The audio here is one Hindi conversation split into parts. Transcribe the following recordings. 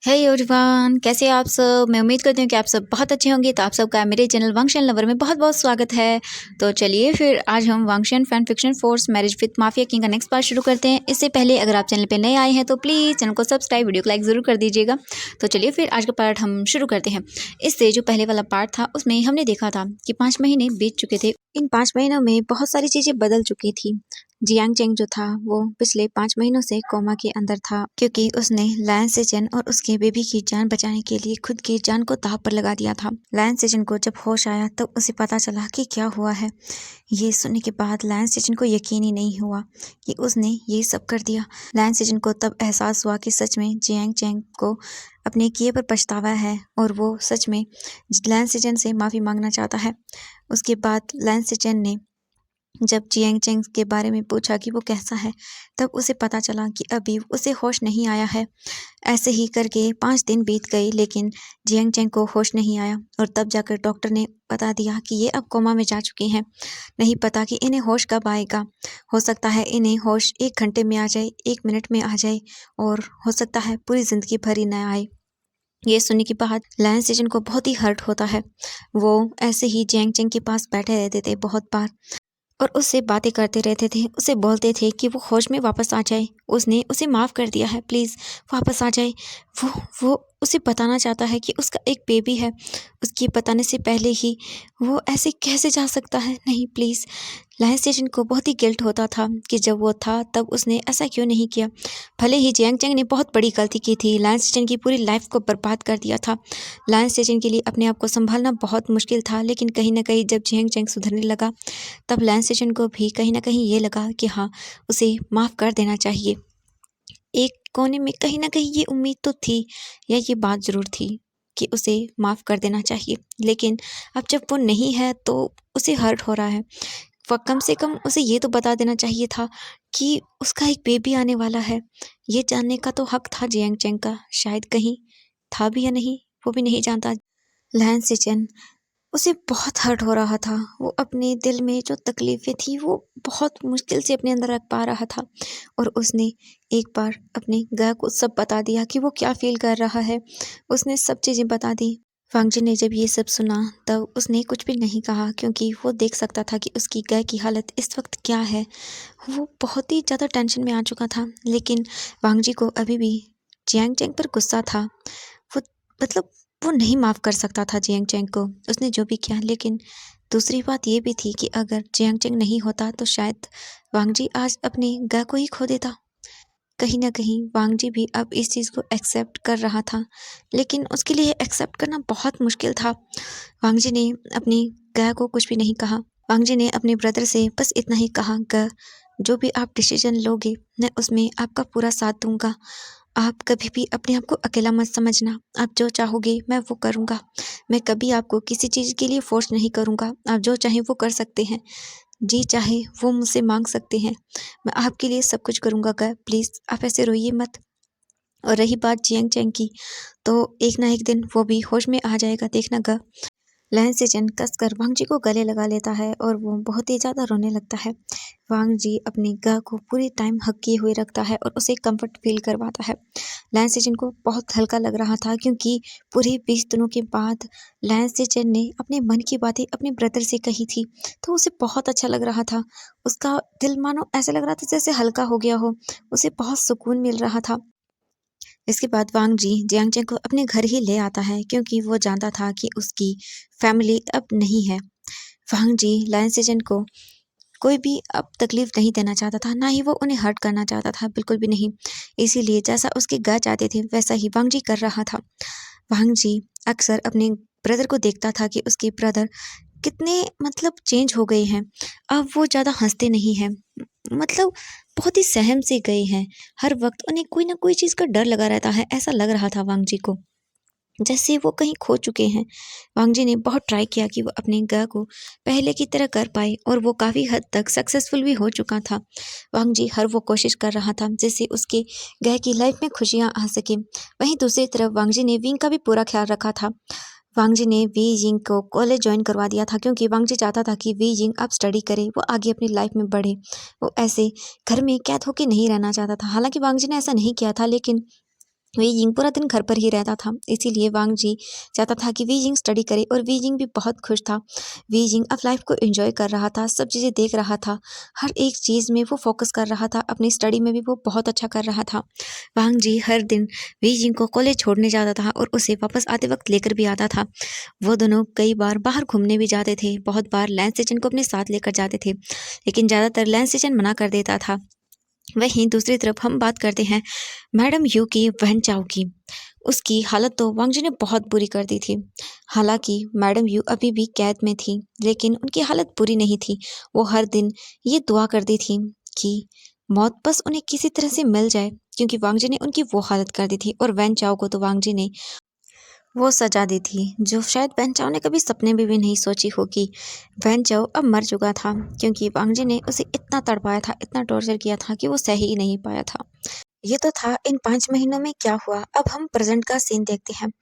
हे एवरीवन, कैसे हैं आप सब। मैं उम्मीद करती हूँ कि आप सब बहुत अच्छे होंगे। तो आप सबका मेरे चैनल वांगशन लवर में बहुत बहुत स्वागत है। तो चलिए फिर आज हम Wangxian fan fiction force marriage with mafia king का नेक्स्ट पार्ट शुरू करते हैं। इससे पहले अगर आप चैनल पे नए आए हैं तो प्लीज़ चैनल को सब्सक्राइब, वीडियो को लाइक ज़रूर कर दीजिएगा। तो चलिए फिर आज का पार्ट हम शुरू करते हैं। इससे जो पहले वाला पार्ट था उसमें हमने देखा था कि 5 महीने बीत चुके थे। इन 5 महीनों में बहुत सारी चीज़ें बदल चुकी थी। जियांग चेंग जो था वो पिछले 5 महीनों से कोमा के अंदर था, क्योंकि उसने लायन सेजन और उसके बेबी की जान बचाने के लिए खुद की जान को दांव पर लगा दिया था। लायन सेजन को जब होश आया तब उसे पता चला कि क्या हुआ है। ये सुनने के बाद लायन सेजन को यकीन ही नहीं हुआ कि उसने ये सब कर दिया। लायन सेजन को तब एहसास हुआ कि सच में जियांग चेंग को अपने किए पर पछतावा है और वो सच में लायन सेजन से माफ़ी मांगना चाहता है। उसके बाद लायन सेजन ने जब जियांग चेंग के बारे में पूछा कि वो कैसा है, तब उसे पता चला कि अभी उसे होश नहीं आया है। ऐसे ही करके 5 दिन बीत गए, लेकिन जियांग चेंग को होश नहीं आया और तब जाकर डॉक्टर ने बता दिया कि ये अब कोमा में जा चुकी हैं। नहीं पता कि इन्हें होश कब आएगा। हो सकता है इन्हें होश 1 घंटे में आ जाए, 1 मिनट में आ जाए, और हो सकता है पूरी ज़िंदगी भर ही न आए। ये सुनने के बाद लायन सेजन को बहुत ही हर्ट होता है। वो ऐसे ही जियांग चेंग के पास बैठे रहते थे बहुत बार और उससे बातें करते रहते थे। उसे बोलते थे कि वो होश में वापस आ जाए। उसने उसे माफ़ कर दिया है, प्लीज़ वापस आ जाए। वो उसे बताना चाहता है कि उसका एक बेबी है। उसके बताने से पहले ही वो ऐसे कैसे जा सकता है। नहीं, प्लीज़। लायन सेजन को बहुत ही गिल्ट होता था कि जब वो था तब उसने ऐसा क्यों नहीं किया। भले ही जियांग चेंग ने बहुत बड़ी गलती की थी, लायन सेजन की पूरी लाइफ को बर्बाद कर दिया था। लायन सेजन के लिए अपने आप को संभालना बहुत मुश्किल था, लेकिन कहीं ना कहीं जब जियांग चेंग सुधरने लगा तब लायन सेजन को भी कहीं ना कहीं ये लगा कि हाँ, उसे माफ़ कर देना चाहिए। एक कोने में कहीं ना कहीं ये उम्मीद तो थी, या ये बात ज़रूर थी कि उसे माफ़ कर देना चाहिए। लेकिन अब जब वो नहीं है तो उसे हर्ट हो रहा है। कम से कम उसे ये तो बता देना चाहिए था कि उसका एक बेबी आने वाला है। ये जानने का तो हक था जियांग चेंग का। शायद कहीं था भी या नहीं, वो भी नहीं जानता। लायन सेजन, उसे बहुत हर्ट हो रहा था। वो अपने दिल में जो तकलीफ़ें थी वो बहुत मुश्किल से अपने अंदर रख पा रहा था, और उसने एक बार अपने गह को सब बता दिया कि वो क्या फ़ील कर रहा है। उसने सब चीज़ें बता दी। वांगजी ने जब ये सब सुना तब उसने कुछ भी नहीं कहा, क्योंकि वो देख सकता था कि उसकी गह की हालत इस वक्त क्या है। वो बहुत ही ज़्यादा टेंशन में आ चुका था, लेकिन वांगजी को अभी भी जियांग चेंग पर गुस्सा था। वो मतलब वो नहीं माफ़ कर सकता था जियांग चेंग को, उसने जो भी किया। लेकिन दूसरी बात ये भी थी कि अगर जियांग चेंग नहीं होता तो शायद वांगजी आज अपने गह को ही खो देता। कहीं न कहीं वांगजी भी अब इस चीज़ को एक्सेप्ट कर रहा था, लेकिन उसके लिए एक्सेप्ट करना बहुत मुश्किल था। वांगजी ने अपनी गह को कुछ भी नहीं कहा। वांगजी ने अपने ब्रदर से बस इतना ही कहा, गह, जो भी आप डिसीजन लोगे मैं उसमें आपका पूरा साथ दूंगा। आप कभी भी अपने आप को अकेला मत समझना। आप जो चाहोगे मैं वो करूँगा। मैं कभी आपको किसी चीज़ के लिए फ़ोर्स नहीं करूँगा। आप जो चाहें वो कर सकते हैं। जी चाहे वो मुझसे माँग सकते हैं। मैं आपके लिए सब कुछ करूँगा गए, प्लीज़ आप ऐसे रोइए मत। और रही बात जियांग चेंग की, तो एक ना एक दिन वो भी होश में आ जाएगा, देखना ग। लायन सेजन कसकर वांगजी को गले लगा लेता है और वो बहुत ही ज़्यादा रोने लगता है। वांगजी अपनी गह को पूरी टाइम हग किए हुए रखता है और उसे कंफर्ट फील करवाता है। लायन सेजन को बहुत हल्का लग रहा था, क्योंकि पूरे 20 दिनों के बाद लायन सेजन ने अपने मन की बातें अपने ब्रदर से कही थी, तो उसे बहुत अच्छा लग रहा था। उसका दिल मानो ऐसा लग रहा था जैसे हल्का हो गया हो। उसे बहुत सुकून मिल रहा था। इसके बाद वांगजी जियांगचेंग को अपने घर ही ले आता है, क्योंकि वो जानता था कि उसकी फैमिली अब नहीं है। वांगजी लायन सेजन को कोई भी अब तकलीफ नहीं देना चाहता था, ना ही वो उन्हें हर्ट करना चाहता था, बिल्कुल भी नहीं। इसीलिए जैसा उसके गह चाहते थे वैसा ही वांगजी कर रहा था। वांगजी अक्सर अपने ब्रदर को देखता था कि उसके ब्रदर कितने मतलब चेंज हो गए हैं। अब वो ज़्यादा हंसते नहीं हैं, मतलब बहुत ही सहम से गए हैं। हर वक्त उन्हें कोई ना कोई चीज़ का डर लगा रहता है, ऐसा लग रहा था वांगजी को, जैसे वो कहीं खो चुके हैं। वांगजी ने बहुत ट्राई किया कि वो अपने गह को पहले की तरह कर पाए, और वो काफ़ी हद तक सक्सेसफुल भी हो चुका था। वांगजी हर वो कोशिश कर रहा था जिससे उसके गह की लाइफ में खुशियाँ आ सके। वहीं दूसरी तरफ वांगजी ने विंग का भी पूरा ख्याल रखा था। वांगजी ने वी जिंग को कॉलेज ज्वाइन करवा दिया था, क्योंकि वांगजी चाहता था कि वी जिंग अब स्टडी करे, वो आगे अपनी लाइफ में बढ़े। वो ऐसे घर में कैद होके नहीं रहना चाहता था। हालांकि वांगजी ने ऐसा नहीं किया था, लेकिन वी जिंग पूरा दिन घर पर ही रहता था, इसीलिए वांग जी चाहता था कि वी जिंग स्टडी करे और वी जिंग भी बहुत खुश था। वी जिंग अब लाइफ को एंजॉय कर रहा था, सब चीज़ें देख रहा था, हर एक चीज़ में वो फोकस कर रहा था, अपनी स्टडी में भी वो बहुत अच्छा कर रहा था। वांग जी हर दिन वी जिंग को कॉलेज छोड़ने जाता था और उसे वापस आते वक्त लेकर भी आता था। वो दोनों कई बार बाहर घूमने भी जाते थे, बहुत बार लैंस सेशन को अपने साथ लेकर जाते थे, लेकिन ज़्यादातर लैंस सेशन मना कर देता था। वहीं दूसरी तरफ हम बात करते हैं मैडम यू की, वहन चाओ की। उसकी हालत तो वांग जी ने बहुत बुरी कर दी थी। हालांकि मैडम यू अभी भी कैद में थी, लेकिन उनकी हालत बुरी नहीं थी। वो हर दिन ये दुआ करती थी कि मौत बस उन्हें किसी तरह से मिल जाए, क्योंकि वांग जी ने उनकी वो हालत कर दी थी। और वैन चाओ को तो वांग जी ने वो सजा दी थी जो शायद वैन चाओ ने कभी सपने में भी नहीं सोची होगी। वैन चाओ अब मर चुका था, क्योंकि वांग जी ने उसे इतना तड़पाया था, इतना टॉर्चर किया था कि वो सह ही नहीं पाया था। ये तो था इन 5 महीनों में क्या हुआ। अब हम प्रेज़ेंट का सीन देखते हैं।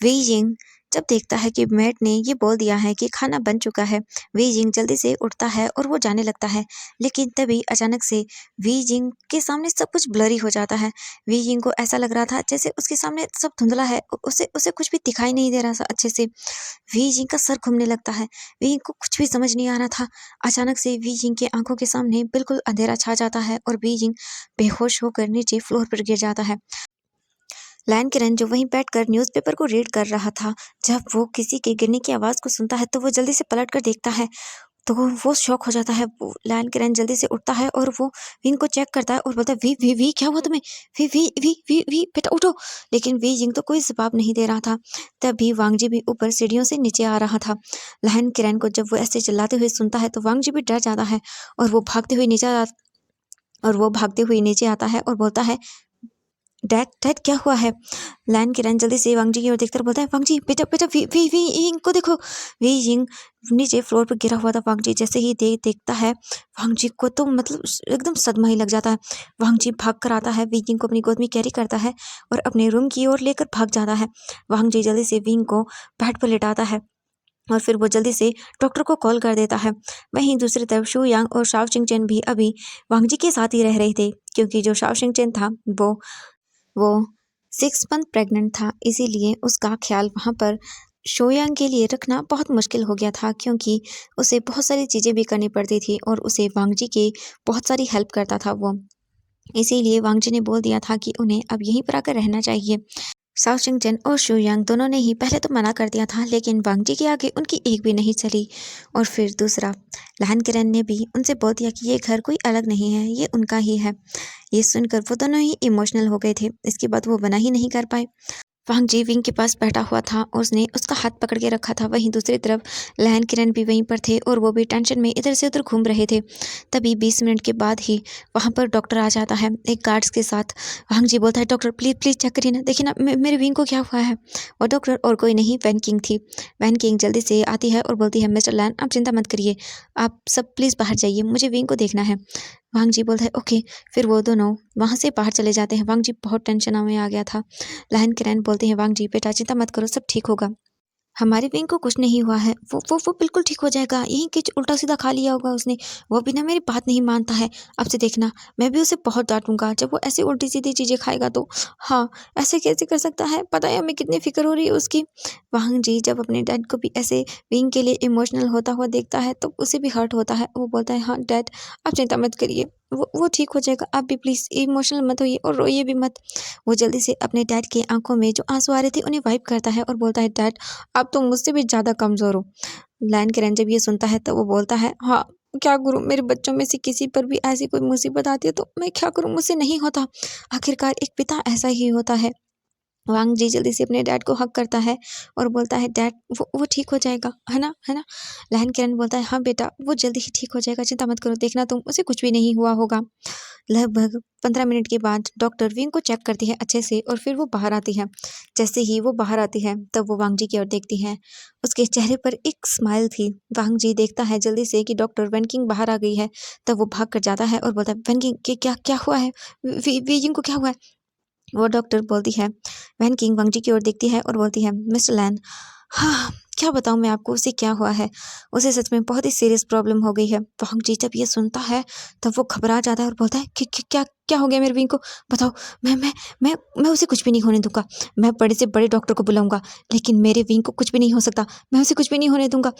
वी यिंग जब देखता है कि मेट ने ये बोल दिया है कि खाना बन चुका है, वी यिंग जल्दी से उठता है और वो जाने लगता है। लेकिन तभी अचानक से वी यिंग के सामने सब कुछ ब्लरी हो जाता है। वी यिंग को ऐसा लग रहा था जैसे उसके सामने सब धुंधला है, उसे उसे कुछ भी दिखाई नहीं दे रहा था अच्छे से। वी यिंग का सर घूमने लगता है, वी यिंग को कुछ भी समझ नहीं आ रहा था। अचानक से वी यिंग की आँखों के सामने बिल्कुल अंधेरा छा जाता है और वी यिंग बेहोश होकर नीचे फ्लोर पर गिर जाता है। लैन किरण जो वहीं बैठकर न्यूज़पेपर को रीड कर रहा था, जब वो किसी के गिरने की आवाज़ को सुनता है तो वो जल्दी से पलट कर देखता है, तो वो शॉक हो जाता है। वो लैन किरण जल्दी से उठता है और वो विंग को चेक करता है और बोलता है, वी वी वी क्या हुआ तुम्हें? V V V V V बेटा उठो। लेकिन वी जिंग तो कोई जवाब नहीं दे रहा था। तभी वांगजी भी ऊपर सीढ़ियों से नीचे आ रहा था। लैन किरण को जब वो ऐसे चिल्लाते हुए सुनता है तो वांगजी भी डर जाता है और वो भागते हुए नीचे आता है और बोलता है, डैड डैड क्या हुआ है? लैन किरण जल्दी से वांग जी की ओर देखकर बोलता है, वांग जी बेटा बेटा वी वी वी यिंग को देखो। वी यिंग नीचे फ्लोर पर गिरा हुआ था। वांग जी जैसे ही देखता है वांग जी को तो मतलब एकदम सदमा ही लग जाता है। वांग जी भाग कर आता है, वी यिंग को अपनी गोद में कैरी करता है और अपने रूम की ओर लेकर भाग जाता है। वांग जी जल्दी से विंग को बेड पर लेटाता है और फिर वो जल्दी से डॉक्टर को कॉल कर देता है। वहीं दूसरी तरफ शू यांग और शाओ चिंगचेन भी अभी वांग जी के साथ ही रह रहे थे, क्योंकि जो शाओ चिंगचेन था वो 6 मंथ प्रेग्नेंट था, इसीलिए उसका ख्याल वहाँ पर शोयांग के लिए रखना बहुत मुश्किल हो गया था, क्योंकि उसे बहुत सारी चीज़ें भी करनी पड़ती थी और उसे वांगजी की बहुत सारी हेल्प करता था वो। इसीलिए वांगजी ने बोल दिया था कि उन्हें अब यहीं पर आकर रहना चाहिए। साओ चिंगचन और शू यांग दोनों ने ही पहले तो मना कर दिया था, लेकिन वांगजी के आगे उनकी एक भी नहीं चली। और फिर दूसरा लहन किरण ने भी उनसे बोल दिया कि ये घर कोई अलग नहीं है, ये उनका ही है। ये सुनकर वो दोनों ही इमोशनल हो गए थे। इसके बाद वो मना ही नहीं कर पाए। वांग जी विंग के पास बैठा हुआ था और उसने उसका हाथ पकड़ के रखा था। वहीं दूसरी तरफ लहन किरण भी वहीं पर थे और वो भी टेंशन में इधर से उधर घूम रहे थे। तभी 20 मिनट के बाद ही वहाँ पर डॉक्टर आ जाता है एक गार्ड्स के साथ। वांग जी बोलता है, डॉक्टर प्लीज़ प्लीज़ चेक करिए ना, देखिए ना मेरे विंग को क्या हुआ है। और डॉक्टर और कोई नहीं, वैन किंग थी। वैन किंग जल्दी से आती है और बोलती है, मिस्टर लैन आप चिंता मत करिए, आप सब प्लीज़ बाहर जाइए, मुझे विंग को देखना है। वांग जी बोलता है ओके। फिर वो दोनों वहाँ से बाहर चले जाते हैं। वांग जी बहुत टेंशन में आ गया था। लहन किरण बोलते हैं, वांग जी बेटा चिंता मत करो, सब ठीक होगा, हमारे विंग को कुछ नहीं हुआ है, वो बिल्कुल ठीक हो जाएगा, यहीं कुछ उल्टा सीधा खा लिया होगा उसने, वो भी ना मेरी बात नहीं मानता है। अब से देखना मैं भी उसे बहुत डांटूंगा जब वो ऐसी उल्टी सीधी चीज़ें खाएगा तो। हाँ, ऐसे कैसे कर सकता है, पता है हमें कितनी फिक्र हो रही है उसकी। वांग जी जब अपने डैड को भी ऐसे विंग के लिए इमोशनल होता हुआ देखता है तो उसे भी हर्ट होता है। वो बोलता है, हाँ डैड आप चिंता मत करिए, वो ठीक हो जाएगा, आप भी प्लीज़ इमोशनल मत होइए और रोइए भी मत। वो जल्दी से अपने डैड के आंखों में जो आंसू आ रहे थे उन्हें वाइप करता है और बोलता है, डैड आप तो मुझसे भी ज़्यादा कमज़ोर हो। लायन किरण जब ये सुनता है तो वो बोलता है, हाँ क्या करूँ, मेरे बच्चों में से किसी पर भी ऐसी कोई मुसीबत आती है तो मैं क्या करूँ, मुझसे नहीं होता, आखिरकार एक पिता ऐसा ही होता है। वांग जी जल्दी से अपने डैड को हग करता है और बोलता है, डैड वो ठीक हो जाएगा, है ना, है ना। लहन किरण बोलता है, हाँ बेटा वो जल्दी ही ठीक हो जाएगा, चिंता मत करो, देखना तुम उसे कुछ भी नहीं हुआ होगा। लगभग 15 मिनट के बाद डॉक्टर विंग को चेक करती है अच्छे से और फिर वो बाहर आती है। जैसे ही वो बाहर आती है तब वो वांग जी की ओर देखती है, उसके चेहरे पर एक स्माइल थी। वांग जी देखता है जल्दी से कि डॉक्टर वेनकिंग बाहर आ गई है, तब वो भाग कर जाता है और बोलता है, वेनकिंग क्या क्या हुआ है, विंग को क्या हुआ है। वो डॉक्टर बोलती है, वैन किंग वांग जी की ओर देखती है और बोलती है, मिस्टर लैन, हाँ क्या बताऊँ मैं आपको, उसे क्या हुआ है। उसे सच में बहुत ही सीरियस प्रॉब्लम हो गई है। वांग जी जब ये सुनता है तब वो घबरा जाता है और बोलता है कि क्या क्या हो गया मेरे विंग को, बताओ। मैं उसे कुछ भी नहीं होने दूंगा। मैं बड़े से बड़े डॉक्टर को बुलाऊंगा, लेकिन मेरे विंग को कुछ भी नहीं हो सकता। मैं उसे कुछ भी नहीं होने दूंगा।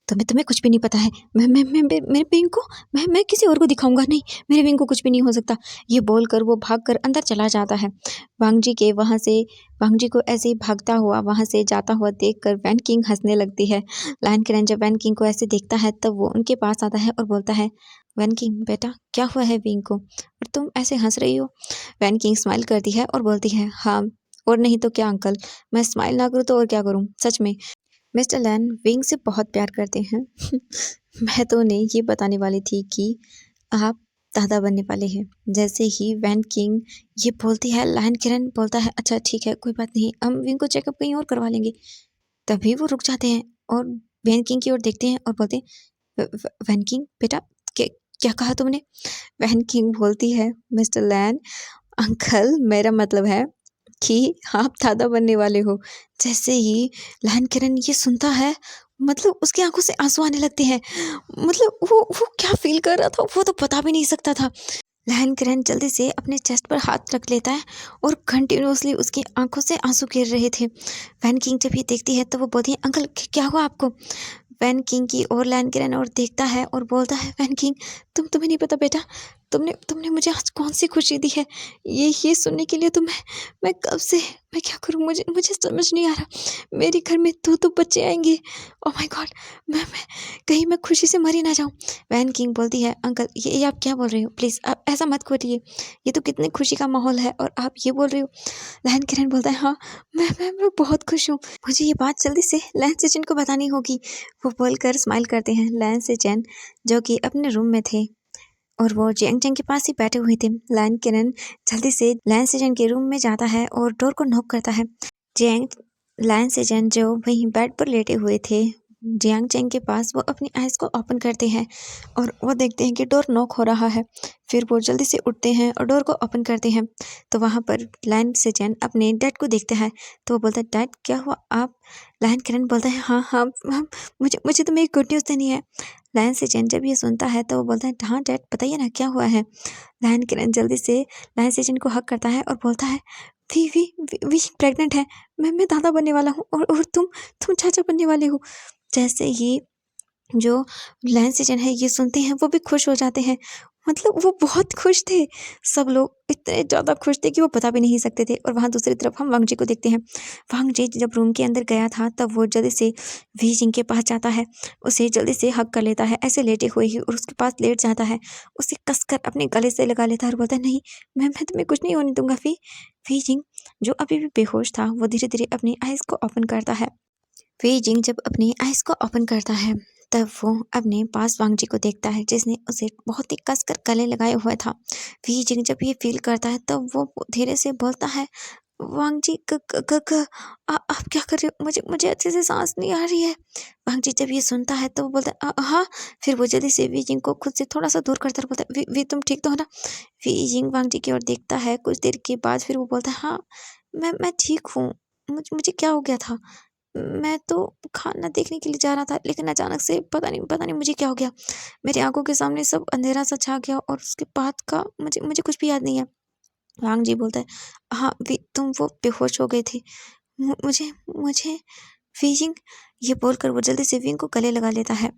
तुम्हें कुछ भी नहीं पता है। मेरे विंग को मैं किसी और को दिखाऊंगा नहीं। मेरे विंग को कुछ भी नहीं हो सकता। ये बोलकर वो भागकर अंदर चला जाता है। वांग जी के वहाँ से वांग जी को ऐसे ही भागता हुआ वहाँ से जाता हुआ देखकर वैन किंग हंसने लगती है। लायन किरण जब वैन किंग को ऐसे देखता है तब वो उनके पास आता है और बोलता है, वैन किंग बेटा क्या हुआ है विंग को, और तुम ऐसे हंस रही हो। वैन किंग स्माइल करती है और बोलती है, हाँ और नहीं तो क्या अंकल, मैं स्माइल ना करूँ तो और क्या करूँ। सच में मिस्टर लैन विंग से बहुत प्यार करते हैं। मैं तो उन्हें ये बताने वाली थी कि आप दादा बनने वाले हैं। जैसे ही वैन किंग ये बोलती है, लायन किरण बोलता है, अच्छा ठीक है कोई बात नहीं, हम विंग को चेकअप कहीं और करवा लेंगे। तभी वो रुक जाते हैं और वैन किंग की ओर देखते हैं और बोलते हैं, वैन किंग बेटा क्या कहा तुमने। वैन किंग बोलती है, मिस्टर लैन अंकल मेरा मतलब है कि आप दादा बनने वाले हो। जैसे ही लहन किरण ये सुनता है, मतलब उसकी आंखों से आंसू आने लगते हैं। मतलब वो क्या फील कर रहा था वो तो बता भी नहीं सकता था। लहन किरण जल्दी से अपने चेस्ट पर हाथ रख लेता है और कंटिन्यूअसली उसकी आंखों से आंसू गिर रहे थे। वैन किंग जब ये देखती है तो वो बोलती है, अंकल क्या हुआ आपको। वैन किंग की ओर लैन किरण और देखता है और बोलता है, वैन किंग तुम्हें नहीं पता बेटा, तुमने तुमने मुझे आज कौन सी खुशी दी है। ये सुनने के लिए तो मैं कब से, मैं क्या करूं, मुझे मुझे समझ नहीं आ रहा। मेरे घर में तो बच्चे आएंगे। ओह माय गॉड, मैं कहीं मैं खुशी से मर ही ना जाऊं। वैन किंग बोलती है, अंकल ये आप क्या बोल रहे हो, प्लीज़ आप ऐसा मत करिए। ये तो कितनी खुशी का माहौल है और आप ये बोल रहे हो। लहन किरण बोलता है, हाँ मैं बहुत खुश हूँ। मुझे ये बात जल्दी से लैन सेजन को बतानी होगी। वो बोलकर स्माइल करते हैं। लैन सेजन जो कि अपने रूम में थे और वो जियांग चैंग के पास ही बैठे हुए थे। लैन किरण जल्दी से लैन सेजन के रूम में जाता है और डोर को नॉक करता है। जियांग लैन सेजन जो वहीं बेड पर लेटे हुए थे जियांग चैंग के पास, वो अपनी आइज़ को ओपन करते हैं और वो देखते हैं कि डोर नॉक हो रहा है। फिर वो जल्दी से उठते हैं और डोर को ओपन करते हैं। तो वहाँ पर लैन सेजन अपने डैड को देखता है। तो वो बोलता है, डैड क्या हुआ आप। लैन किरण बोलता है, हाँ हाँ हाँ, मुझे तुम्हें एक गुड न्यूज़ देनी है। लैन सेजन जब ये सुनता है तो वो बोलता है, हाँ डैड बताइए ना क्या हुआ है। लैन किरण जल्दी से लैन सेजन को हक करता है और बोलता है, वी प्रेग्नेंट है। मैं दादा बनने वाला हूँ और तुम चाचा बनने वाले हो। जैसे ही जो लैन सेजन है ये सुनते हैं वो भी खुश हो जाते हैं। मतलब वो बहुत खुश थे। सब लोग इतने ज़्यादा खुश थे कि वो बता भी नहीं सकते थे। और वहाँ दूसरी तरफ हम वांग जी को देखते हैं। वांग जी जब रूम के अंदर गया था तब वो जल्दी से वी जिंग के पास जाता है, उसे जल्दी से हक कर लेता है ऐसे लेटे हुए ही और उसके पास लेट जाता है। उसे कसकर अपने गले से लगा लेता है और बोलता है, नहीं मैं तुम्हें कुछ नहीं होने दूंगा। वी जिंग जो अभी भी बेहोश था वो धीरे धीरे अपनी आइज़ को ओपन करता है। वी जिंग जब अपनी आइज़ को ओपन करता है तब वो अपने पास वांग जी को देखता है जिसने उसे बहुत ही कसकर गले लगाए हुआ था। वी जिंग जब ये फील करता है तब वो धीरे से बोलता है, वांग जी आप क्या कर रहे हो, मुझे अच्छे से सांस नहीं आ रही है। वांग जी जब ये सुनता है तो वो बोलता है, हाँ। फिर वो जल्दी से वी जिंग को खुद से थोड़ा सा दूर करता है, बोलता है, वी तुम ठीक तो हो ना। वी जिंग वांग जी की ओर देखता है कुछ देर के बाद, फिर वो बोलता है, हाँ मैं ठीक हूँ। मुझे क्या हो गया था, मैं तो खाना देखने के लिए जा रहा था लेकिन अचानक से पता नहीं मुझे क्या हो गया। मेरी आंखों के सामने सब अंधेरा सा छा गया और उसके बाद का मुझे मुझे कुछ भी याद नहीं है। वांग जी बोलता है, हाँ तुम वो बेहोश हो गए थे। मुझे मुझे वीजिंग ये बोलकर वो जल्दी से विंग को गले लगा लेता है।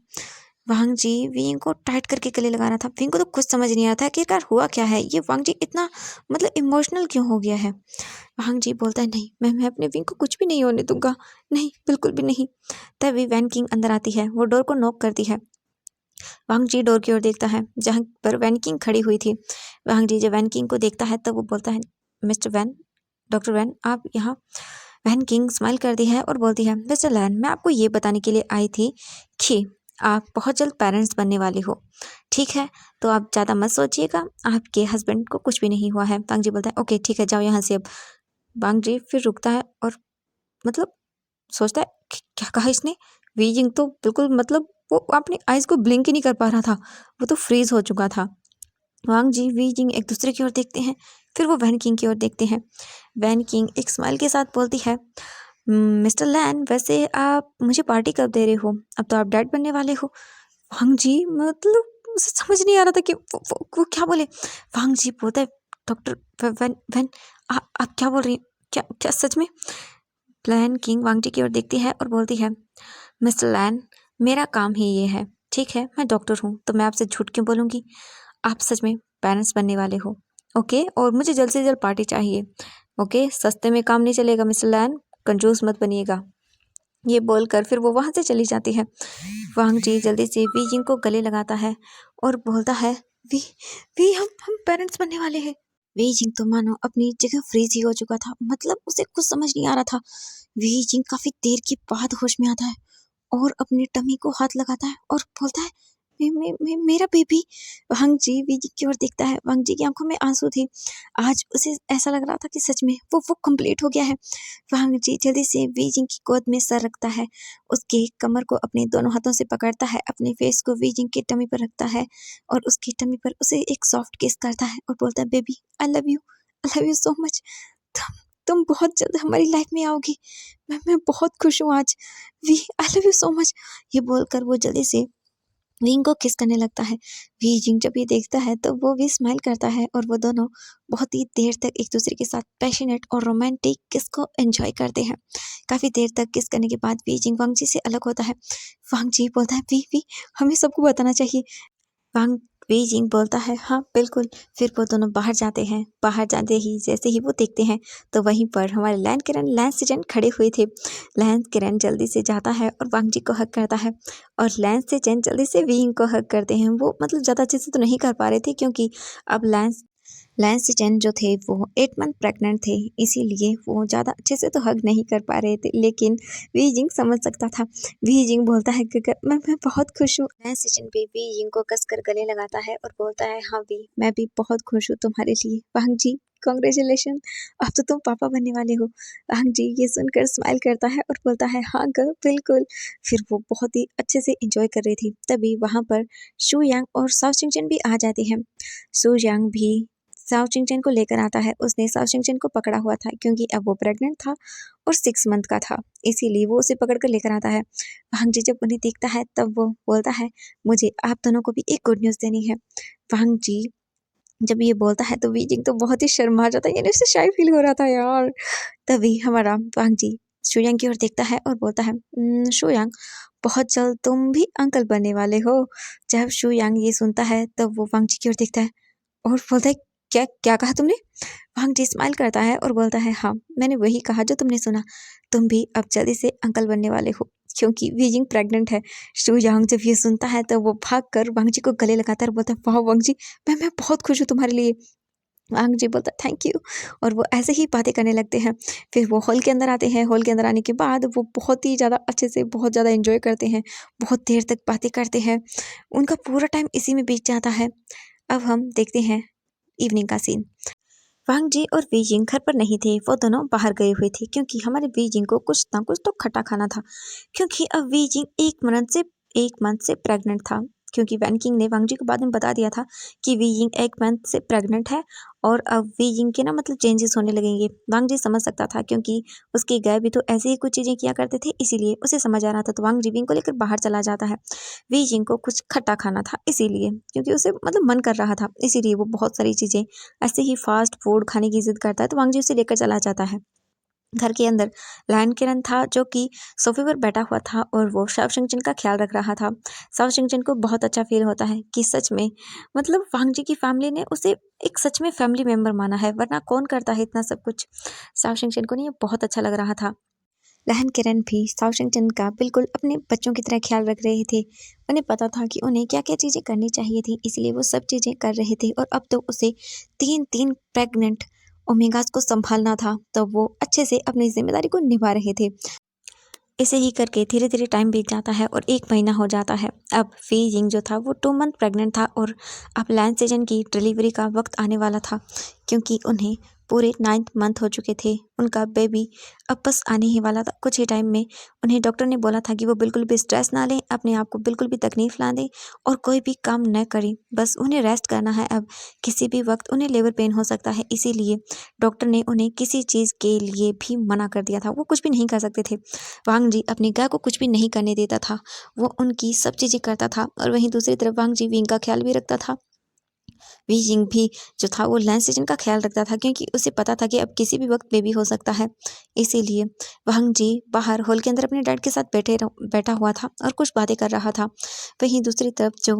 वांग जी विंग को टाइट करके गले लगा रहा था। विंग को तो कुछ समझ नहीं आता है कि यार हुआ क्या है, ये वांग जी इतना मतलब इमोशनल क्यों हो गया है। वांग जी बोलता है, नहीं मैं अपने विंग को कुछ भी नहीं होने दूंगा, नहीं बिल्कुल भी नहीं। तभी वैन किंग अंदर आती है, वो डोर को नॉक करती है। वांग जी डोर की ओर देखता है जहाँ पर वैन किंग खड़ी हुई थी। वांग जी जब वैन किंग को देखता है तब वो बोलता है, मिस्टर वैन, डॉक्टर वैन आप यहाँ। वैन किंग स्माइल करती है और बोलती है, मिस्टर लैन मैं आपको ये बताने के लिए आई थी कि आप बहुत जल्द पेरेंट्स बनने वाले हो, ठीक है। तो आप ज़्यादा मत सोचिएगा, आपके हस्बैंड को कुछ भी नहीं हुआ है। वांग जी बोलता है, ओके ठीक है जाओ यहाँ से अब। वांग जी फिर रुकता है और मतलब सोचता है कि क्या कहा इसने। वी जिंग तो बिल्कुल मतलब वो अपनी आइज़ को ब्लिंक ही नहीं कर पा रहा था, वो तो फ्रीज हो चुका था। वांग जी वी जिंग एक दूसरे की ओर देखते हैं। फिर वो वैन किंग की ओर देखते हैं। वैन किंग एक स्माइल के साथ बोलती है, मिस्टर लैन, वैसे आप मुझे पार्टी कब दे रहे हो? अब तो आप डैड बनने वाले हो। वांग जी, मतलब मुझे समझ नहीं आ रहा था कि वो क्या बोले। वांग जी बोलता है, डॉक्टर वैन वैन, आप क्या बोल रही हैं? क्या क्या सच में? लैन किंग वांग जी की ओर देखती है और बोलती है, मिस्टर लैन, मेरा काम ही ये है, ठीक है? मैं डॉक्टर हूँ, तो मैं आपसे झूठ क्यों बोलूँगी? आप सच में पेरेंट्स बनने वाले हो, ओके? और मुझे जल्द से जल्द पार्टी चाहिए, ओके? सस्ते में काम नहीं चलेगा मिस्टर लैन, कंजूस मत बनिएगा। ये बोलकर फिर वो वहाँ से चली जाती है। वांग जी जल्दी से वी जिंग को गले लगाता है और बोलता है, वी वी हम पेरेंट्स बनने वाले हैं। वी जिंग तो मानो अपनी जगह फ्रीज ही हो चुका था, मतलब उसे कुछ समझ नहीं आ रहा था। वी जिंग काफी देर के बाद होश में आता है और अपनी टमी को हाथ लगाता है और बोलता है, मेरा बेबी। वांग जी वीजी की ओर देखता है। वांग जी की आंखों में आंसू थे। आज उसे ऐसा लग रहा था कि सच में वो कंप्लीट हो गया है। वांग जी जल्दी से वीजिंग की गोद में सर रखता है, उसके कमर को अपने दोनों हाथों से पकड़ता है, अपने फेस को वीजिंग की टमी पर रखता है और उसकी टमी पर उसे एक सॉफ्ट किस करता है और बोलता है, baby I love you so much. तुम बहुत जल्द हमारी लाइफ में आओगी। मैं बहुत खुश हूँ आज। V I love you so much. ये बोलकर वो जल्दी से विंग को किस करने लगता है। वी जिंग जब ये देखता है तो वो भी स्माइल करता है और वो दोनों बहुत ही देर तक एक दूसरे के साथ पैशनेट और रोमांटिक किस को एंजॉय करते हैं। काफी देर तक किस करने के बाद वी जिंग वांग जी से अलग होता है। वांग जी बोलता है, वी हमें सबको बताना चाहिए। वांग बीजिंग बोलता है, हाँ बिल्कुल। फिर वो दोनों बाहर जाते हैं। बाहर जाते ही जैसे ही वो देखते हैं तो वहीं पर हमारे लैन किरण लैन सिजन खड़े हुए थे। लैन किरण जल्दी से जाता है और वांग जी को हक करता है और लैन सिजन जल्दी से विंग को हक करते हैं। वो मतलब ज़्यादा अच्छे से तो नहीं कर पा रहे थे क्योंकि अब लैंस चेन जो थे वो 8 मंथ प्रेग्नेंट थे, इसीलिए वो ज़्यादा अच्छे से तो हग नहीं कर पा रहे थे, लेकिन वी जिंग समझ सकता था। वी जिंग बोलता है कि मैं बहुत खुश हूँ। लैंस चेन भी वी जिंग को कसकर गले लगाता है और बोलता है, हाँ वी, मैं भी बहुत खुश हूँ तुम्हारे लिए। वांग जी कॉन्ग्रेचुलेशन, अब तो तुम पापा बनने वाले हो। वांग जी ये सुनकर स्माइल करता है और बोलता है, हाँ गर्ल बिल्कुल। फिर वो बहुत ही अच्छे से इंजॉय कर रही थी, तभी वहाँ पर शू यांग और साओ चिंगचन भी आ जाते हैं। शू यांग भी साओ चिंगचन को लेकर आता है। उसने साओ चिंगचन को पकड़ा हुआ था क्योंकि अब वो प्रेग्नेंट था और 6 मंथ का था, इसीलिए वो उसे पकड़ कर लेकर आता है। वांग जी जब उन्हें देखता है तब वो बोलता है, मुझे आप दोनों को भी एक गुड न्यूज़ देनी है। वांग जी जब ये बोलता है तो वी जिंग तो बहुत ही शर्मा जाता है, यानी उसे शाय फील हो रहा था यार। तभी हमारा वांग जी शुयांग की ओर देखता है और बोलता है, शुयांग, बहुत जल्द तुम भी अंकल बनने वाले हो। जब शुयांग ये सुनता है तब वो वांग जी की ओर देखता है और बोलता है, क्या क्या कहा तुमने? वांग जी स्माइल करता है और बोलता है, हाँ मैंने वही कहा जो तुमने सुना। तुम भी अब जल्दी से अंकल बनने वाले हो क्योंकि वीजिंग प्रेग्नेंट है। शू यांग जब ये सुनता है तो वो भाग कर वांग जी को गले लगाता है और बोलता है, वाह वांग जी, मैं बहुत खुश हूँ तुम्हारे लिए। वांग जी बोलता है, थैंक यू। और वो ऐसे ही बातें करने लगते हैं। फिर वो हॉल के अंदर आते हैं। हॉल के अंदर आने के बाद वो बहुत ही ज़्यादा अच्छे से बहुत ज़्यादा एंजॉय करते हैं, बहुत देर तक बातें करते हैं। उनका पूरा टाइम इसी में बीत जाता है। अब हम देखते हैं इवनिंग का सीन। वांग जी और वी जिंग घर पर नहीं थे, वो दोनों बाहर गए हुए थे क्योंकि हमारे वी जिंग को कुछ ना कुछ तो खट्टा खाना था। क्योंकि अब वी जिंग 1 मंथ से प्रेग्नेंट था, क्योंकि वैन किंग ने वांग जी को बाद में बता दिया था कि वी जिंग 1 मंथ से प्रेग्नेंट है और अब वी जिंग के ना मतलब चेंजेस होने लगेंगे। वांग जी समझ सकता था क्योंकि उसके गए भी तो ऐसे ही कुछ चीज़ें किया करते थे, इसीलिए उसे समझ आ रहा था। तो वांग जी विंग को लेकर बाहर चला जाता है। वी जिंग को कुछ खट्टा खाना था इसीलिए, क्योंकि उसे मतलब मन कर रहा था, इसीलिए वो बहुत सारी चीज़ें ऐसे ही फास्ट फूड खाने की जिद करता है। तो वांग जी उसे लेकर चला जाता है। घर के अंदर लायन किरण था जो कि सोफे पर बैठा हुआ था और वो शाओ शिंगचन का ख्याल रख रहा था। शाओ शिंगचन को बहुत अच्छा फील होता है कि सच में मतलब वांग जी की फैमिली ने उसे एक सच में फैमिली मेंबर माना है, वरना कौन करता है इतना सब कुछ। शाओ शिंगचन को नहीं, ये बहुत अच्छा लग रहा था। लहन किरण भी शाओ शिंगचन का बिल्कुल अपने बच्चों की तरह ख्याल रख रहे थे। उन्हें पता था कि उन्हें क्या क्या चीज़ें करनी चाहिए थी, इसलिए वो सब चीज़ें कर रहे थे। और अब तो उसे 3 प्रेग्नेंट ओमेगास को संभालना था, तो वो अच्छे से अपनी जिम्मेदारी को निभा रहे थे। ऐसे ही करके धीरे धीरे टाइम बीत जाता है और 1 महीना हो जाता है। अब फी यिंग जो था वो 2 मंथ प्रेग्नेंट था और अब लैन सेजन की डिलीवरी का वक्त आने वाला था, क्योंकि उन्हें पूरे 9th मंथ हो चुके थे। उनका बेबी अब बस आने ही वाला था कुछ ही टाइम में। उन्हें डॉक्टर ने बोला था कि वो बिल्कुल भी स्ट्रेस ना लें, अपने आप को बिल्कुल भी तकलीफ ना दें और कोई भी काम न करें। बस उन्हें रेस्ट करना है अब। किसी भी वक़्त उन्हें लेबर पेन हो सकता है, इसीलिए डॉक्टर ने उन्हें किसी चीज़ के लिए भी मना कर दिया था। वो कुछ भी नहीं कर सकते थे। वांग जी अपनी गाय को कुछ भी नहीं करने देता था। वो उनकी सब चीज़ें करता था और वहीं दूसरी तरफ वांग जी विंग का ख्याल भी रखता था। वी जिंग भी जो था वो लैन सिजन का ख्याल रखता था क्योंकि उसे पता था कि अब किसी भी वक्त बेबी हो सकता है। इसीलिए वांग जी बाहर हॉल के अंदर अपने डैड के साथ बैठा हुआ था और कुछ बातें कर रहा था। वहीं दूसरी तरफ जो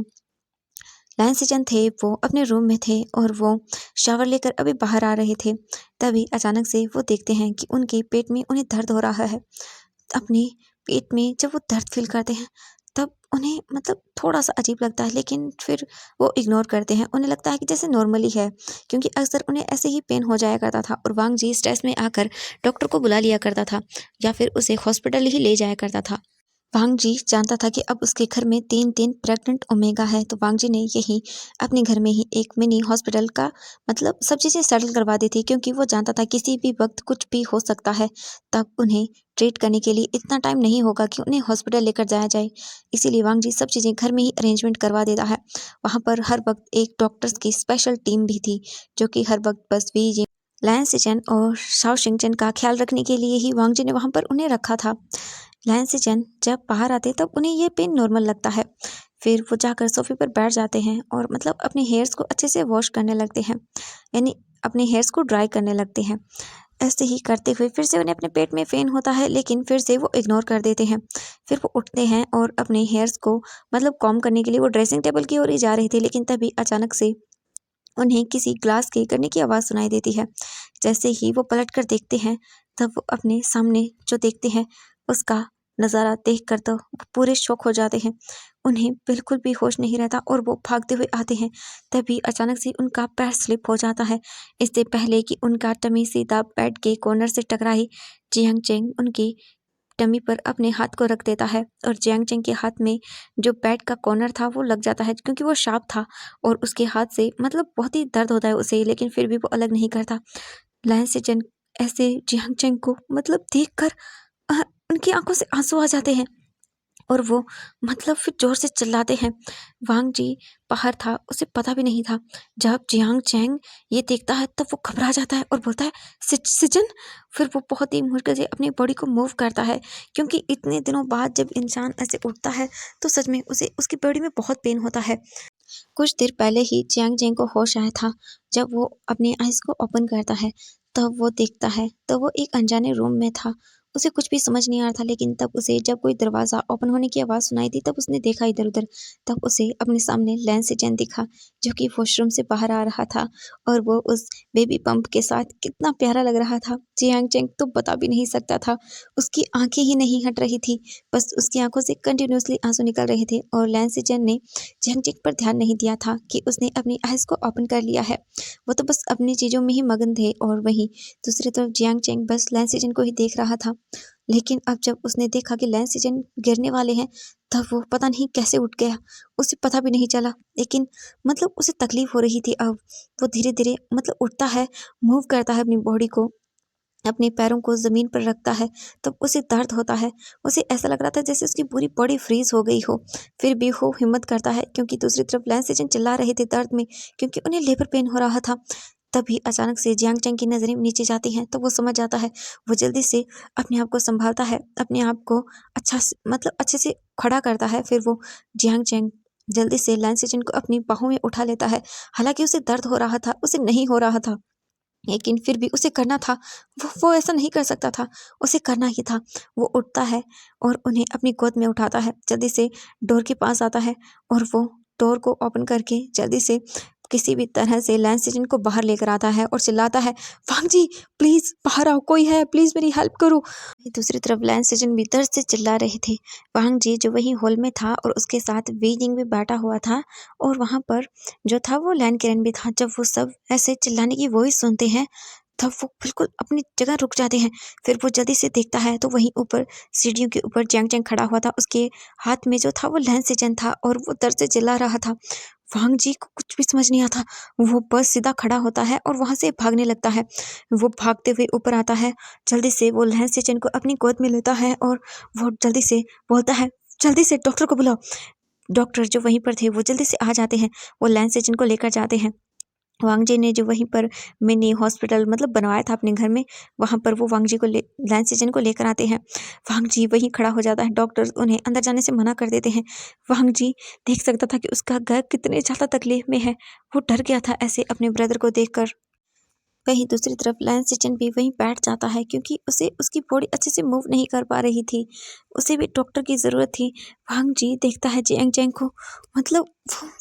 लैन सिजन थे वो अपने रूम में थे और वो शावर लेकर अभी बाहर आ रहे थे। तभी अचानक से वो देखते हैं कि उनके पेट में उन्हें दर्द हो रहा है। अपने पेट में जब वो दर्द फ़ील करते हैं, तब उन्हें मतलब थोड़ा-सा अजीब लगता है, लेकिन फिर वो इग्नोर करते हैं। उन्हें लगता है कि जैसे नॉर्मल ही है, क्योंकि अक्सर उन्हें ऐसे ही पेन हो जाया करता था और वांग जी स्ट्रेस में आकर डॉक्टर को बुला लिया करता था या फिर उसे हॉस्पिटल ही ले जाया करता था। वांग जी जानता था कि अब उसके घर में 3-3 प्रेग्नेंट ओमेगा है, तो वांग जी ने यही अपने घर में ही एक मिनी हॉस्पिटल का मतलब सब चीज़ें सेटल करवा दी थी, क्योंकि वो जानता था किसी भी वक़्त कुछ भी हो सकता है। तब उन्हें ट्रीट करने के लिए इतना टाइम नहीं होगा कि उन्हें हॉस्पिटल लेकर जाया जाए। इसीलिए वांग जी सब चीज़ें घर में ही अरेंजमेंट करवा देता है। वहाँ पर हर वक़्त एक डॉक्टर्स की स्पेशल टीम भी थी, जो कि हर वक़्त बस वी जिन, लैन सिचन और शाओ शिंगचन का ख्याल रखने के लिए ही वांग जी ने वहाँ पर उन्हें रखा था। लैन सिचन जब बाहर आते तब उन्हें ये पेन नॉर्मल लगता है। फिर वो जाकर सोफ़े पर बैठ जाते हैं और मतलब अपने हेयर्स को अच्छे से वॉश करने लगते हैं, यानी अपने हेयर्स को ड्राई करने लगते हैं। ऐसे ही करते हुए फिर से उन्हें अपने पेट में पेन होता है, लेकिन फिर से वो इग्नोर कर देते हैं। फिर वो उठते हैं और अपने हेयर्स को मतलब कॉम्ब करने के लिए वो ड्रेसिंग टेबल की ओर ही जा रहे थे, लेकिन तभी अचानक से उन्हें किसी ग्लास के गिरने की आवाज़ सुनाई देती है। जैसे ही वो पलटकर देखते हैं, तब वो अपने सामने जो देखते हैं, उसका नज़ारा देखकर तो वो पूरे शॉक हो जाते हैं। उन्हें बिल्कुल भी होश नहीं रहता और वो भागते हुए आते हैं। तभी अचानक से उनका पैर स्लिप हो जाता है। इससे पहले कि उनका टमी सीधा बेड के कॉर्नर से टकराए, जियांग चेंग उनकी टमी पर अपने हाथ को रख देता है और जियांग चेंग के हाथ में जो बेड का कॉर्नर था वो लग जाता है, क्योंकि वो शार्प था और उसके हाथ से मतलब बहुत ही दर्द होता है उसे, लेकिन फिर भी वो अलग नहीं करता। लायन सिचन ऐसे जियांग चेंग को मतलब देखकर अ, उनकी आंखों से आंसू आ जाते हैं और वो मतलब फिर ज़ोर से चिल्लाते हैं। वांग जी बाहर था, उसे पता भी नहीं था। जब जियांग चैंग ये देखता है तब वो घबरा जाता है और बोलता है, सिजन। फिर वो बहुत ही मुश्किल से अपनी बॉडी को मूव करता है, क्योंकि इतने दिनों बाद जब इंसान ऐसे उठता है तो सच में उसे उसकी बॉडी में बहुत पेन होता है। कुछ देर पहले ही जियांग चैंग को होश आया था। जब वो अपनी आइज़ को ओपन करता है, तब वो देखता है तो वो एक अनजाने रूम में था। उसे कुछ भी समझ नहीं आ रहा था, लेकिन तब उसे जब कोई दरवाज़ा ओपन होने की आवाज़ सुनाई दी, तब उसने देखा इधर-उधर। तब उसे अपने सामने लैन सिचन दिखा, जो कि वॉशरूम से बाहर आ रहा था और वो उस बेबी पंप के साथ कितना प्यारा लग रहा था। जियांग चैंग तो बता भी नहीं सकता था। उसकी आँखें ही नहीं हट रही थी, बस उसकी आँखों से कंटिन्यूअसली आँसू निकल रहे थे और लैन सिचन ने जियांग चेंग पर ध्यान नहीं दिया था कि उसने अपनी आइज़ को ओपन कर लिया है। वो तो बस अपनी चीज़ों में ही मगन थे और वहीं दूसरी तरफ जियांग चेंग बस लैन सिजन को ही देख रहा था। लेकिन अब जब उसने देखा कि लैन सिजन गिरने वाले हैं, तब वो पता नहीं कैसे उठ गया। उसे पता भी नहीं चला, लेकिन मतलब उसे तकलीफ़ हो रही थी अब। वो धीरे-धीरे मतलब उठता है, मूव करता है अपनी बॉडी को, अपने पैरों को ज़मीन पर रखता है, तब उसे दर्द होता है। उसे ऐसा लग रहा था जैसे उसकी पूरी बॉडी फ्रीज़ हो गई हो। फिर भी वो हिम्मत करता है, क्योंकि दूसरी तरफ लैन सिजन चिल्ला रहे थे दर्द में, क्योंकि उन्हें लेबर पेन हो रहा था। तभी अचानक से जियांग चैंग की नज़रें नीचे जाती हैं, तो वो समझ जाता है। वो जल्दी से अपने आप को सँभालता है, अपने आप को अच्छा स मतलब अच्छे से खड़ा करता है। फिर वो जियांग चैंग जल्दी से लैन सिजन को अपनी बाहों में उठा लेता है। हालाँकि उसे दर्द हो रहा था, उसे नहीं हो रहा था। लेकिन फिर भी उसे करना था। वो ऐसा नहीं कर सकता था, उसे करना ही था। वो उठता है और उन्हें अपनी गोद में उठाता है, जल्दी से डोर के पास आता है और वो डोर को ओपन करके जल्दी से किसी भी तरह से लैन सिजन को बाहर लेकर आता है और चिल्लाता है, वांग जी प्लीज़ बाहर आओ, कोई है, प्लीज़ मेरी हेल्प करो। दूसरी तरफ लैन सिजन भी दर्द से चिल्ला रहे थे। वांग जी जो वहीं हॉल में था और उसके साथ वी जिंग भी बैठा हुआ था और वहाँ पर जो था वो लैन किरण भी था। जब वो सब ऐसे चिल्लाने की वॉइस सुनते हैं, तब वो बिल्कुल अपनी जगह रुक जाते हैं। फिर वो जल्दी से देखता है तो वहीं ऊपर सीढ़ियों के ऊपर जियांग चैंग खड़ा हुआ था। उसके हाथ में जो था वो लैन सिजन था और वो दर्द से चिल्ला रहा था। वांग जी को कुछ भी समझ नहीं आता। वो बस सीधा खड़ा होता है और वहाँ से भागने लगता है। वो भागते हुए ऊपर आता है। जल्दी से वो लैंस चेचन को अपनी गोद में लेता है और वो जल्दी से बोलता है, जल्दी से डॉक्टर को बुलाओ। डॉक्टर जो वहीं पर थे वो जल्दी से आ जाते हैं। वो लैंस चेचन को लेकर जाते हैं। वांग जी ने जो वहीं पर मिनी हॉस्पिटल मतलब बनवाया था अपने घर में, वहाँ पर वो वांग जी को लैंस चेचन को लेकर आते हैं। वांग जी वहीं खड़ा हो जाता है। डॉक्टर्स उन्हें अंदर जाने से मना कर देते हैं। वांग जी देख सकता था कि उसका घर कितने ज़्यादा तकलीफ में है। वो डर गया था ऐसे अपने ब्रदर को देखकर। वहीं दूसरी तरफ लैंस चेचन भी वहीं बैठ जाता है क्योंकि उसे उसकी बॉडी अच्छे से मूव नहीं कर पा रही थी। उसे भी डॉक्टर की ज़रूरत थी। वांग जी देखता है जियांग चैंग को, मतलब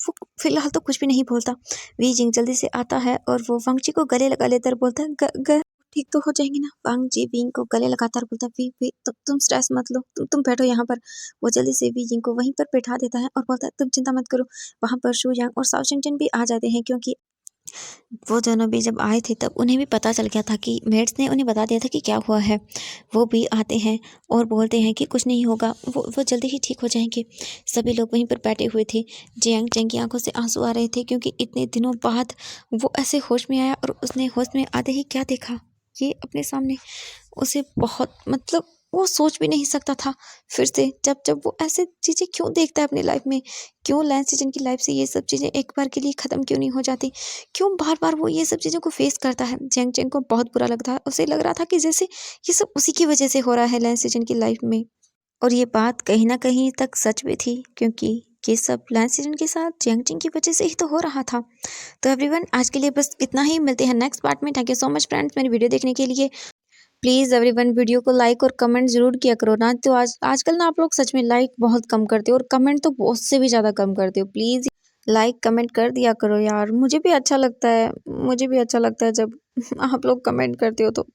वो फिलहाल तो कुछ भी नहीं बोलता। वी जिंग जल्दी से आता है और वो वांग जी को गले लगा लेकर बोलता है, ठीक तो हो जाएंगे ना। वांग जी विंग को गले लगातार बोलता है, वी तुम स्ट्रेस मत लो, तुम बैठो यहाँ पर। वो जल्दी से वी जिंग को वहीं पर बैठा देता है और बोलता है, तुम चिंता मत करो। वहाँ पर शू यांग और साओ शिंगचन भी आ जाते हैं क्योंकि वो दोनों भी जब आए थे तब उन्हें भी पता चल गया था कि मेड्स ने उन्हें बता दिया था कि क्या हुआ है। वो भी आते हैं और बोलते हैं कि कुछ नहीं होगा, वो जल्दी ही ठीक हो जाएंगे। सभी लोग वहीं पर बैठे हुए थे। जियांग चैंग की आंखों से आंसू आ रहे थे क्योंकि इतने दिनों बाद वो ऐसे होश में आया और उसने होश में आते ही क्या देखा, ये अपने सामने। उसे बहुत मतलब वो सोच भी नहीं सकता था फिर से, जब जब वो ऐसे चीज़ें क्यों देखता है अपनी लाइफ में। क्यों लैंस सीजन की लाइफ से ये सब चीज़ें एक बार के लिए ख़त्म क्यों नहीं हो जाती। क्यों बार बार वो ये सब चीज़ों को फेस करता है। जैंग चैंग को बहुत बुरा लगता है। उसे लग रहा था कि जैसे ये सब उसी की वजह से हो रहा है लैंस सीजन की लाइफ में। और ये बात कहीं ना कहीं तक सच भी थी क्योंकि ये सब लैंस सीजन के साथ जैंग चैंग की वजह से ही तो हो रहा था। तो एवरीवन आज के लिए बस इतना ही। मिलते हैं नेक्स्ट पार्ट में। Thank you so much friends मेरी वीडियो देखने के लिए। प्लीज़ एवरीवन वीडियो को लाइक और कमेंट ज़रूर किया करो ना। तो आजकल ना आप लोग सच में लाइक बहुत कम करते हो और कमेंट तो बहुत से भी ज़्यादा कम करते हो। प्लीज़ लाइक कमेंट कर दिया करो यार, मुझे भी अच्छा लगता है। मुझे भी अच्छा लगता है जब आप लोग कमेंट करते हो तो।